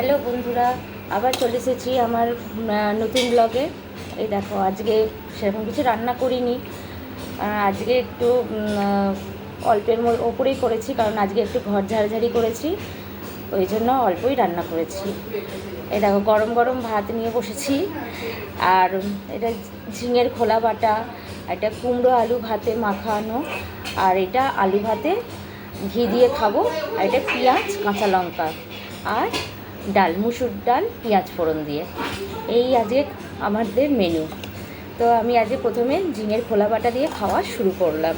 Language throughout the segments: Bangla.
হ্যালো বন্ধুরা, আবার চলে এসেছি আমার নতুন ব্লগে। এই দেখো, আজকে সেরকম কিছু রান্না করিনি। আজকে একটু অল্পের ওপরেই করেছি, কারণ আজকে একটু ঘর ঝাড়ঝাড়ি করেছি, ওই জন্য অল্পই রান্না করেছি। এই দেখো, গরম গরম ভাত নিয়ে বসেছি। আর এটা ঝিঙের খোলা বাটা, এটা কুমড়ো আলু ভাতে মাখানো, আর এটা আলু ভাতে ঘি দিয়ে খাবো। আর এটা পেঁয়াজ কাঁচা লঙ্কা আর ডাল, মুসুর ডাল পেঁয়াজ ফোড়ন দিয়ে। এই আজকে আমাদের মেনু। তো আমি আজকে প্রথমে ঝিঙের খোলা বাটা দিয়ে খাওয়া শুরু করলাম।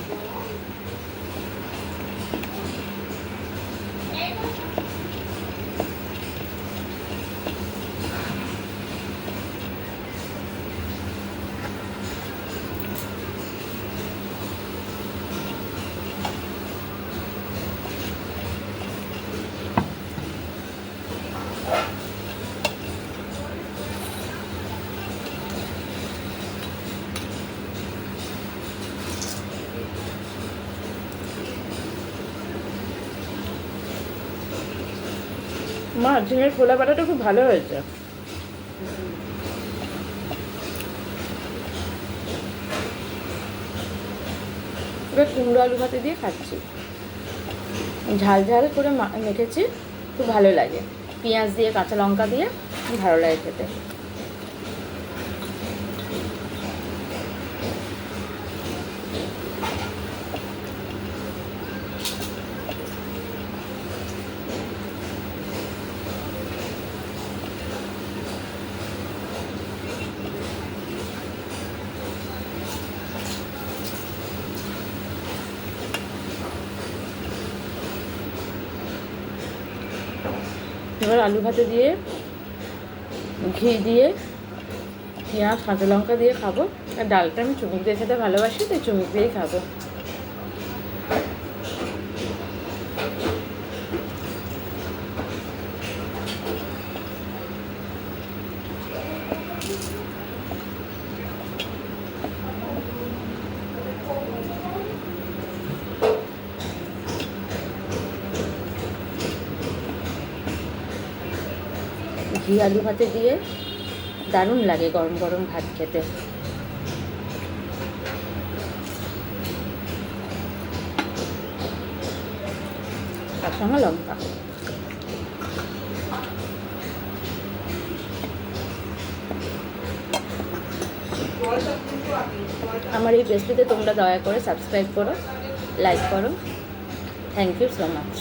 মা, ঝিঙের খোলা বাটাটা খুব ভালো হয়েছে। এবার কুমড়ো আলু ভাতে দিয়ে খাচ্ছি, ঝাল ঝাল করে মেখেছি, খুব ভালো লাগে। পেঁয়াজ দিয়ে কাঁচা লঙ্কা দিয়ে ভালো লাগে খেতে। এবার আলু ভাতে দিয়ে ঘি দিয়ে পেঁয়াজ কাঁচা লঙ্কা দিয়ে খাবো। আর ডালটা আমি চুমুক দিয়ে খেতে ভালোবাসি, তাই চুমুক দিয়েই খাবো। ঘি আলু ভাতে দিয়ে দারুণ লাগে গরম গরম ভাত খেতে। তার সঙ্গে লঙ্কা। আমার এই রেসিপিতে তোমরা দয়া করে সাবস্ক্রাইব করো, লাইক করো। Thank you so much.